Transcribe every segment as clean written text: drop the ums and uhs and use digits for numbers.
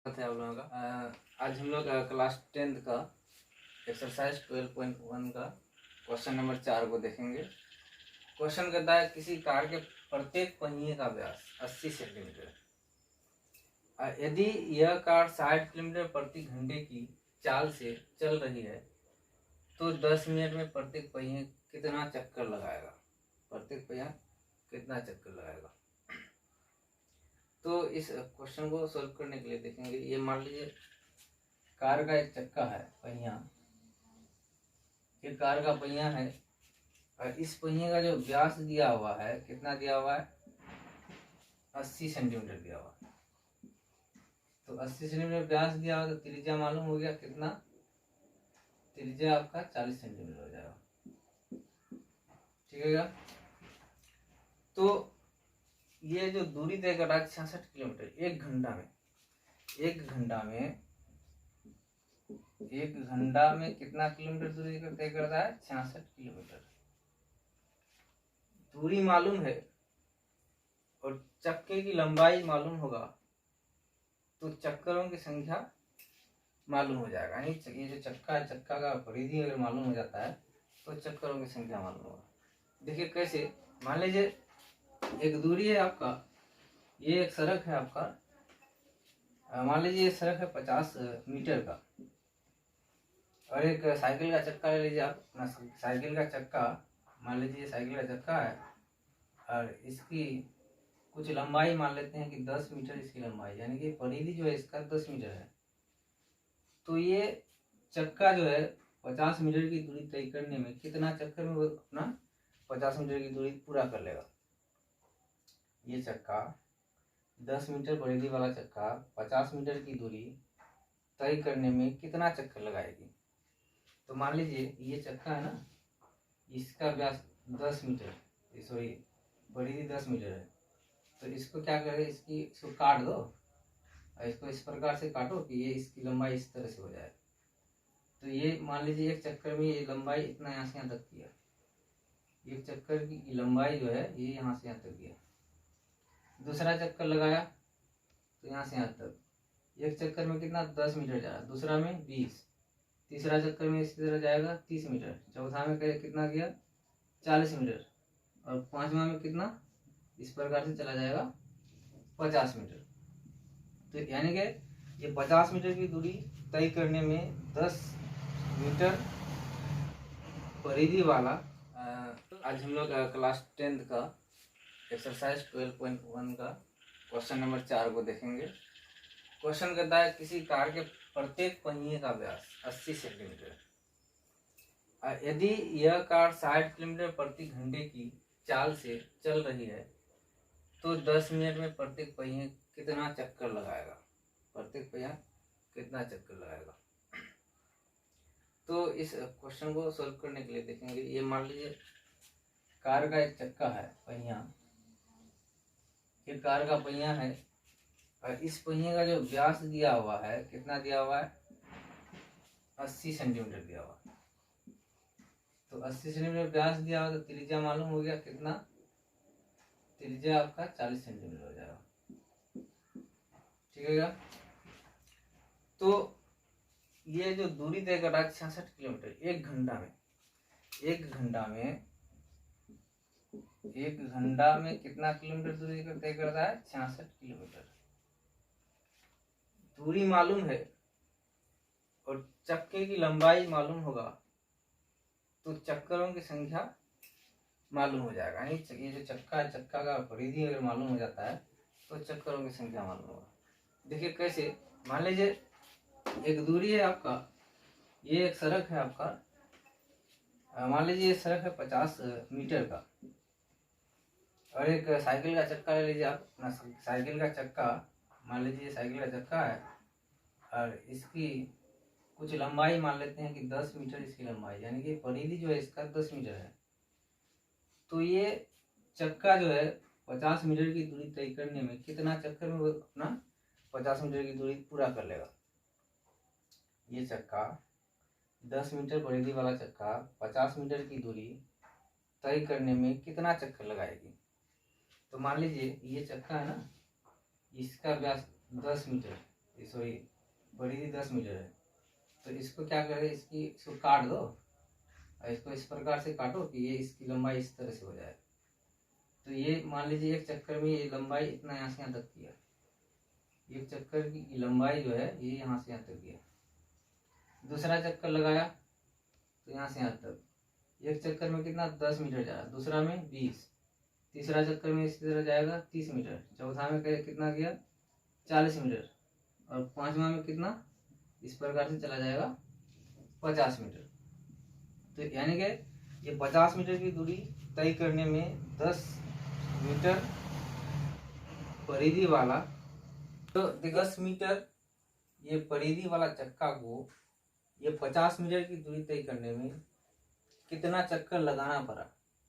है आप लोगों का। आज हम लोग क्लास 10th का एक्सरसाइज 12.1 का क्वेश्चन नंबर 4 को देखेंगे। क्वेश्चन कहता है किसी कार के प्रत्येक पहिए का व्यास 80 सेंटीमीटर। यदि यह कार 60 किलोमीटर प्रति घंटे की चाल से चल रही है तो 10 मिनट में प्रत्येक पहिए कितना चक्कर लगाएगा। प्रत्येक पहिया कितना चक्कर लगाएगा। तो इस क्वेश्चन को सॉल्व करने के लिए देखेंगे। ये मान लीजिए कार का एक चक्का है, पहिया, ये कार का पहिया है और इस पहिए का जो व्यास दिया हुआ है कितना दिया हुआ है, 80 सेंटीमीटर दिया हुआ है। तो 80 सेंटीमीटर व्यास दिया हुआ तो त्रिज्या मालूम हो गया कितना, त्रिज्या आपका 40 सेंटीमीटर हो जाएगा। ठीक है। तो ये जो दूरी तय कर रहा है 66 किलोमीटर एक घंटा में, एक घंटा में कितना किलोमीटर दूरी तय करता है, 66 किलोमीटर दूरी मालूम है और चक्के की लंबाई मालूम होगा तो चक्करों की संख्या मालूम हो जाएगा। यानी ये जो चक्का है, चक्का का परिधि अगर मालूम हो जाता है तो चक्करों की संख्या मालूम होगा। देखिए कैसे, मान लीजिए एक दूरी है आपका, ये एक सड़क है आपका, मान लीजिए ये सड़क है 50 मीटर का और एक साइकिल का चक्का ले लीजिए आप। साइकिल का चक्का, मान लीजिए साइकिल का चक्का है और इसकी कुछ लंबाई मान लेते हैं कि 10 मीटर इसकी लंबाई, यानी कि परिधि जो है इसका 10 मीटर है। तो ये चक्का जो है 50 मीटर की दूरी तय करने में कितना चक्कर में वो अपना 50 मीटर की दूरी पूरा कर लेगा। ये चक्का 10 मीटर परिधि वाला चक्का 50 मीटर की दूरी तय करने में कितना चक्कर लगाएगी। तो मान लीजिए ये चक्का है ना, इसका व्यास 10 मीटर, सॉरी परिधि 10 मीटर है। तो इसको क्या करें, इसको काट दो और इसको इस प्रकार से काटो कि ये इसकी लंबाई इस तरह से हो जाए। तो ये मान लीजिए एक चक्कर में ये लंबाई इतना यहाँ से यहाँ तक किया, एक चक्कर की लंबाई जो है ये यहाँ से यहाँ तक किया। दूसरा चक्कर लगाया तो यहाँ से यहाँ तक, एक चक्कर में कितना 10 मीटर जा रहा, दूसरा में 20, तीसरा चक्कर में इसी तरह जाएगा 30 मीटर, चौथा में कितना गया 40 मीटर और पांचवा में कितना इस प्रकार से चला जाएगा 50 मीटर। तो यानी कि ये 50 मीटर की दूरी तय करने में 10 मीटर परिधि वाला। आज हम लोग क्लास 10th का एक्सरसाइज 12.1 का क्वेश्चन नंबर 4 को देखेंगे। क्वेश्चन कहता है किसी कार के प्रत्येक पहिए का व्यास 80 सेंटीमीटर। यदि यह कार 60 किलोमीटर प्रति घंटे की चाल से चल रही है तो 10 मिनट में प्रत्येक पहिए कितना चक्कर लगाएगा। प्रत्येक पहिया कितना चक्कर लगाएगा। तो इस क्वेश्चन को सॉल्व करने के लिए देखेंगे। ये मान लीजिए कार का एक चक्का है, पहिया, ये कार का पहिया है और इस पहिए का जो व्यास दिया हुआ है कितना दिया हुआ है, 80 सेंटीमीटर दिया हुआ है। तो 80 सेंटीमीटर व्यास दिया हुआ तो त्रिज्या मालूम हो गया कितना, त्रिज्या आपका 40 सेंटीमीटर हो जाएगा। ठीक है। तो ये जो दूरी तय कर रहा है 66 किलोमीटर एक घंटा में, एक घंटा में कितना किलोमीटर दूरी तय करता है, 66 किलोमीटर दूरी मालूम है और चक्के की लंबाई मालूम होगा तो चक्करों की संख्या मालूम हो जाएगा। यानी ये जो चक्का है, चक्का का परिधि अगर मालूम हो जाता है तो चक्करों की संख्या मालूम होगा। देखिए कैसे, मान लीजिए एक दूरी है आपका, ये एक सड़क है आपका, मान लीजिए ये सड़क है 50 मीटर का और एक साइकिल का चक्का ले लीजिए आप। साइकिल का चक्का, मान लीजिए साइकिल का चक्का है और इसकी कुछ लंबाई मान लेते हैं कि 10 मीटर इसकी लंबाई, यानी कि परिधि जो है इसका 10 मीटर है। तो ये चक्का जो है 50 मीटर की दूरी तय करने में कितना चक्कर में वो अपना 50 मीटर की दूरी पूरा कर लेगा। ये चक्का 10 मीटर परिधि वाला चक्का 50 मीटर की दूरी तय करने में कितना चक्कर लगाएगी। तो मान लीजिए ये चक्का है ना, इसका व्यास 10 मीटर, सॉरी परिधि 10 मीटर है, तो इसको क्या करें, इसको काट दो और इसको इस प्रकार से काटो कि ये इसकी लंबाई इस तरह से हो जाए। तो ये मान लीजिए एक चक्कर में ये लंबाई इतना यहाँ से यहाँ तक किया, एक चक्कर की लंबाई जो है ये यहाँ से यहाँ तक गया। दूसरा चक्कर लगाया तो यहाँ से यहाँ तक, एक चक्कर में कितना 10 मीटर जाएगा, दूसरा में 20, तीसरा चक्कर में इसी तरह जाएगा 30 मीटर, चौथा में कितना गया 40 मीटर, और पांचवा में कितना इस प्रकार से चला जाएगा 50 मीटर। तो यानी कि ये 50 मीटर की दूरी तय करने में 10 मीटर परिधि वाला, तो 10 मीटर ये परिधि वाला चक्का को ये 50 मीटर की दूरी तय करने में कितना चक्कर लगाना पड़ा।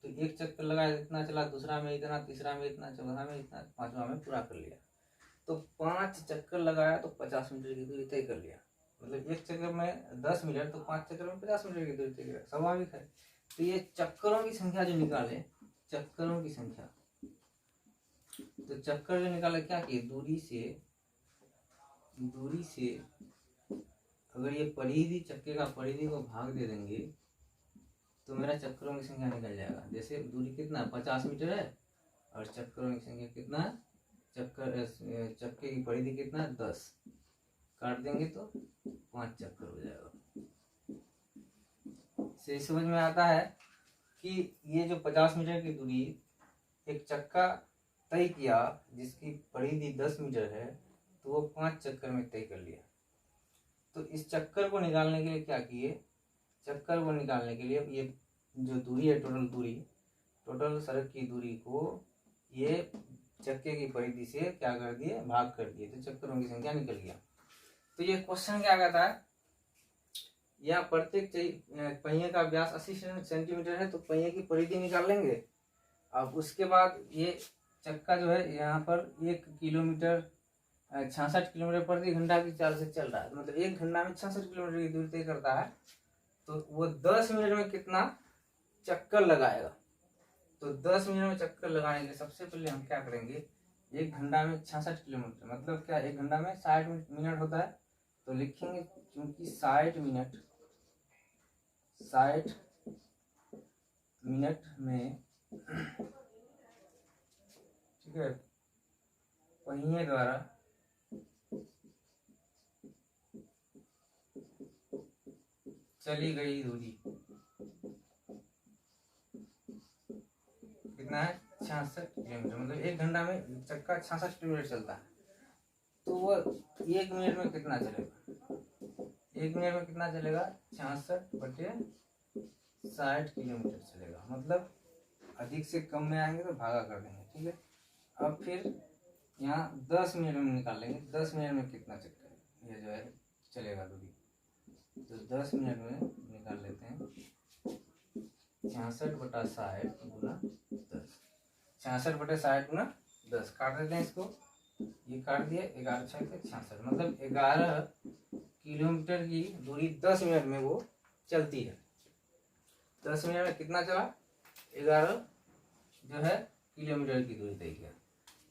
तो एक चक्कर लगाया इतना चला, दूसरा में इतना, तीसरा में इतना, चौथा में इतना, पांचवा में पूरा कर लिया। तो 5 चक्कर लगाया तो 50 मीटर की दूरी तय कर लिया। मतलब एक चक्कर में 10 मीटर तो 5 चक्कर में 50 मीटर की दूरी तय कर, स्वाभाविक है। तो ये चक्करों की संख्या जो निकाले, चक्करों की संख्या, तो चक्कर जो निकाले क्या किए, दूरी से अगर ये परिधि, चक्के का परिधि को भाग दे देंगे तो मेरा चक्करों की संख्या निकल जाएगा। जैसे दूरी कितना 50 मीटर है और चक्करों की संख्या कितना, चक्के की परिधि कितना 10, काट देंगे तो 5 चक्कर हो जाएगा। से समझ में आता है कि ये जो 50 मीटर की दूरी एक चक्का तय किया जिसकी परिधि 10 मीटर है, तो वो 5 चक्कर में तय कर लिया। तो इस चक्कर को निकालने के लिए क्या किए, चक्कर को निकालने के लिए ये जो दूरी है, टोटल सड़क की दूरी को ये चक्के की परिधि से क्या कर दिए, भाग कर दिए, तो चक्करों की संख्या निकल गया। तो ये क्वेश्चन क्या कहता है, यहाँ प्रत्येक पहिए का व्यास 80 सेंटीमीटर है, तो पहिए की परिधि निकाल लेंगे। अब उसके बाद ये चक्का जो है यहाँ पर 1 किलोमीटर 66 किलोमीटर प्रति घंटा की चाल से चल रहा है, मतलब 1 घंटा में 66 किलोमीटर की दूरी तय करता है। तो वो 10 मिनट में कितना चक्कर लगाएगा। तो 10 मिनट में चक्कर लगाने के सबसे पहले हम क्या करेंगे, 1 घंटा में 66 किलोमीटर मतलब क्या, 1 घंटा में 60 मिनट होता है। तो लिखेंगे क्योंकि 60 मिनट में ठीक है पहिए द्वारा चली गई दूरी कितना है 66 किलोमीटर, मतलब 1 घंटा में चक्का 66 किलोमीटर चलता है। तो वो 1 मिनट में कितना चलेगा, 1 मिनट में कितना चलेगा 66/60 किलोमीटर चलेगा। मतलब अधिक से कम में आएंगे तो भागा कर देंगे, ठीक है। अब फिर यहाँ 10 मिनट में निकाल लेंगे, 10 मिनट में कितना चक्कर ये जो है चलेगा दूरी। तो 10 मिनट में निकाल लेते हैं 66/60 गुना 10, 66/60 गुना 10, काट देते हैं इसको, ये काट दिया, 11 6 66, मतलब 11 किलोमीटर की दूरी 10 मिनट में वो चलती है। 10 मिनट में कितना चला, 11 जो है किलोमीटर की दूरी तय किया।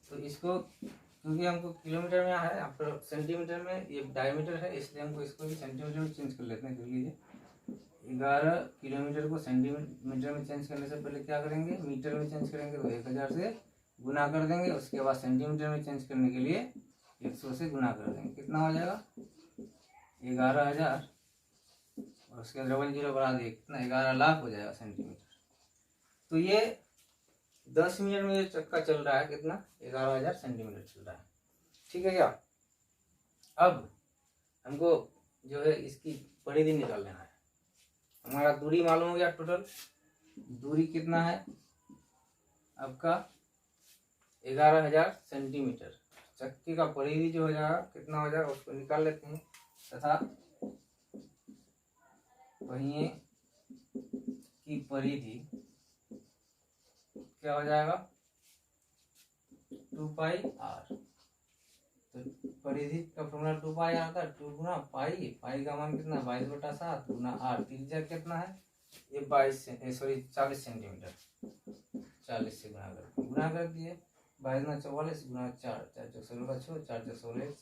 तो इसको क्योंकि हमको किलोमीटर में है, आप सेंटीमीटर में ये डायमीटर है, इसलिए हमको इसको भी सेंटीमीटर में चेंज कर लेते हैं। देख लीजिए 11 किलोमीटर को सेंटीमीटर में चेंज करने से पहले क्या करेंगे, मीटर में चेंज करेंगे तो 1000 से गुना कर देंगे, उसके बाद सेंटीमीटर में चेंज करने के लिए 100 से गुना कर देंगे, कितना हो जाएगा 11,000, और उसके बाद डबल जीरो बढ़ा दिए कितना 11 लाख हो जाएगा सेंटीमीटर। तो ये 10 मिनट में ये चक्का चल रहा है कितना 11,000 सेंटीमीटर चल रहा है, ठीक है क्या। अब हमको जो है इसकी परिधि निकाल लेना है। हमारा दूरी मालूम हो गया, टोटल दूरी कितना है आपका 11,000 सेंटीमीटर। चक्के का परिधि जो हो जाएगा कितना हो जाएगा उसको निकाल लेते हैं, तथा पहिए की परिधि क्या हो जाएगा 2πr। तो परिधि का फॉर्मूला 2πr आता है, 2 गुना पाई, पाई का मान कितना 22/7 गुना r, त्रिज्या कितना है ये 40 सेंटीमीटर, 40 से गुना कर दिए, 22×44 गुना 4, 4×16 6, 4×16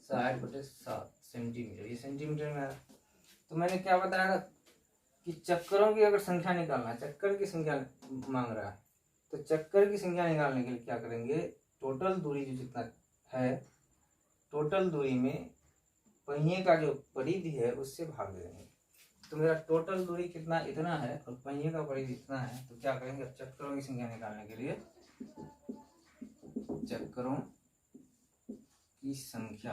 1760/7 सेंटीमीटर, ये सेंटीमीटर में है। तो मैंने क्या बताया कि चक्करों की अगर संख्या निकालना, चक्कर की संख्या मांग रहा है, तो चक्कर की संख्या निकालने के लिए क्या करेंगे, टोटल दूरी जो जितना है, टोटल दूरी में पहिए का जो परिधि है उससे भाग देंगे। तो मेरा टोटल दूरी कितना, इतना है, और पहिए का परिधि इतना है, तो क्या करेंगे, अब चक्करों की संख्या निकालने के लिए चक्करों की संख्या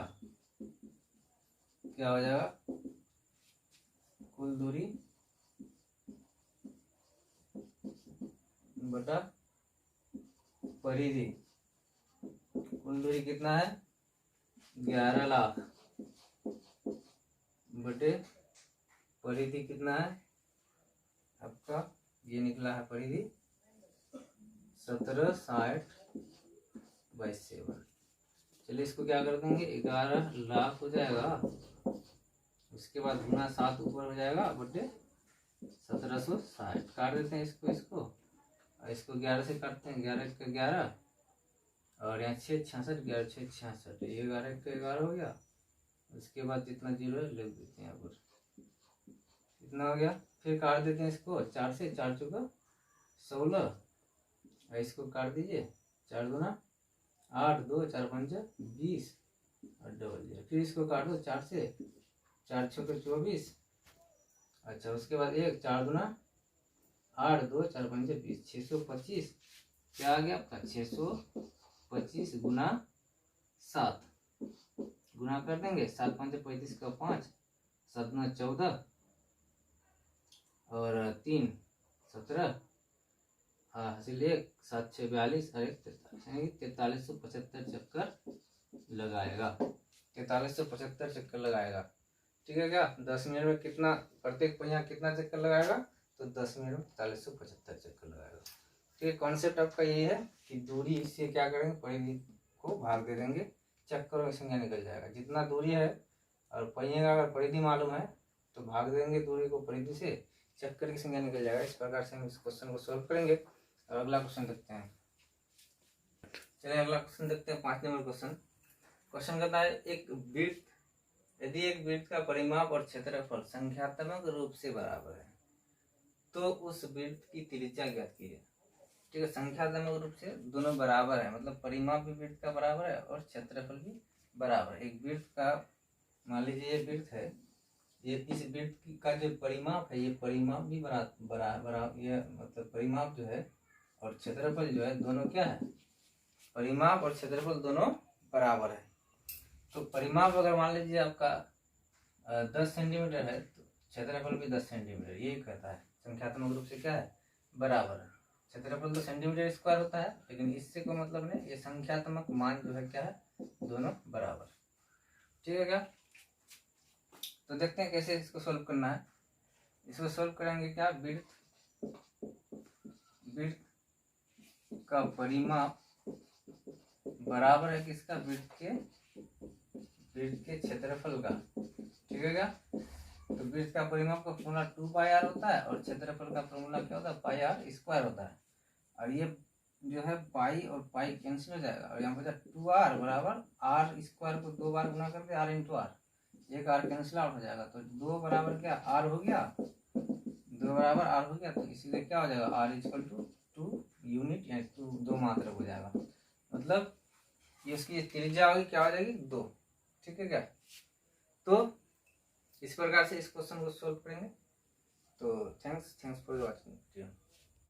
क्या हो जाएगा, कुल दूरी बटा परिधि। कुल दूरी कितना है, 11 लाख बटे परिधि कितना है आपका, ये निकला है परिधि 1760/7। चलिए इसको क्या कर देंगे, 11 लाख हो जाएगा, उसके बाद गुना 7 ऊपर हो जाएगा बटे 1760। काट देते हैं इसको और इसको 11 से काटते हैं, 11 का 11 और यहाँ 6 66, 11 6 66, ये 11 का 11 हो गया। उसके बाद जितना जीरो है लिख देते हैं यहाँ पर, इतना हो गया। फिर काट देते हैं इसको 4 से, 4 चौका 16 और इसको काट दीजिए, 4 दूना 8, 2 4 5 20 और डबल 0। फिर इसको काट दो 4 से, 4 छक्के 24। अच्छा उसके बाद 1, 4 दूना 8, 2 4 5 20, 625 क्या आ गया आपका, 625 गुना 7 गुना कर देंगे, 7 5 35 का 5, 7 9 14 और 3 17, हासिल 1, 7 6 42 और 1 43, 4375 चक्कर लगाएगा, 4375 चक्कर लगाएगा। ठीक है क्या, 10 मिनट में कितना, प्रत्येक पहिया कितना चक्कर लगाएगा, तो 10 मिनट में 4375 चक्कर लगाएगा। ठीक है, कॉन्सेप्ट आपका यही है कि दूरी से क्या करेंगे, परिधि को भाग दे देंगे, चक्करों की संख्या निकल जाएगा। जितना दूरी है और पहिए का अगर परिधि मालूम है तो भाग देंगे दूरी को परिधि से, चक्कर की संख्या निकल जाएगा। इस प्रकार से हम इस क्वेश्चन को सॉल्व करेंगे। और अगला क्वेश्चन देखते हैं। चलिए अगला क्वेश्चन देखते हैं, 5 नंबर क्वेश्चन। क्वेश्चन कहता है एक वृत्त, यदि एक वृत्त का परिमाप और क्षेत्रफल संख्यात्मक रूप से बराबर है तो उस वृत्त की त्रिज्या ज्ञात कीजिए। ठीक है, संख्यात्मक रूप से दोनों बराबर है, मतलब परिमाप भी वृत्त का बराबर है और क्षेत्रफल भी बराबर है। एक वृत्त का, मान लीजिए ये वृत्त है, ये इस वृत्त का जो परिमाप है, ये परिमाप भी बराबर, ये मतलब परिमाप जो है और क्षेत्रफल जो है दोनों क्या है, परिमाप और क्षेत्रफल दोनों बराबर है। तो परिमाप अगर मान लीजिए आपका 10 सेंटीमीटर है तो क्षेत्रफल भी 10 सेंटीमीटर, ये कहता है संख्यात्मक रूप से क्या है, बराबर है। क्षेत्रफल तो सेंटीमीटर स्क्वायर होता है, लेकिन इससे कोई मतलब नहीं, ये संख्यात्मक मान जो है क्या है, दोनों बराबर। ठीक है क्या, तो देखते हैं कैसे इसको सोल्व करना है। इसको सोल्व करेंगे क्या, वृत्त का परिमाप बराबर है किसका, वृत्त के क्षेत्रफल का। ठीक है क्या, तो वृत्त का परिमाप का फॉर्मूला 2πr होता है और क्षेत्रफल का फॉर्मूला क्या होता है, πr² होता है। और ये जो है पाई और पाई कैंसिल हो जाएगा और यहाँ पर 2r बराबर r² को 2 बार गुना करके r इंटू आर, एक r कैंसिल आउट हो जाएगा, तो 2 बराबर क्या r हो गया, 2 बराबर r हो गया, तो इसीलिए क्या हो जाएगा, r = 2 यूनिट यानी 2 मात्रक हो जाएगा। मतलब ये इसकी त्रिज्या होगी क्या हो जाएगी, 2। ठीक है क्या, तो इस प्रकार से इस क्वेश्चन को सोल्व करेंगे। तो थैंक्स फॉर वॉचिंग।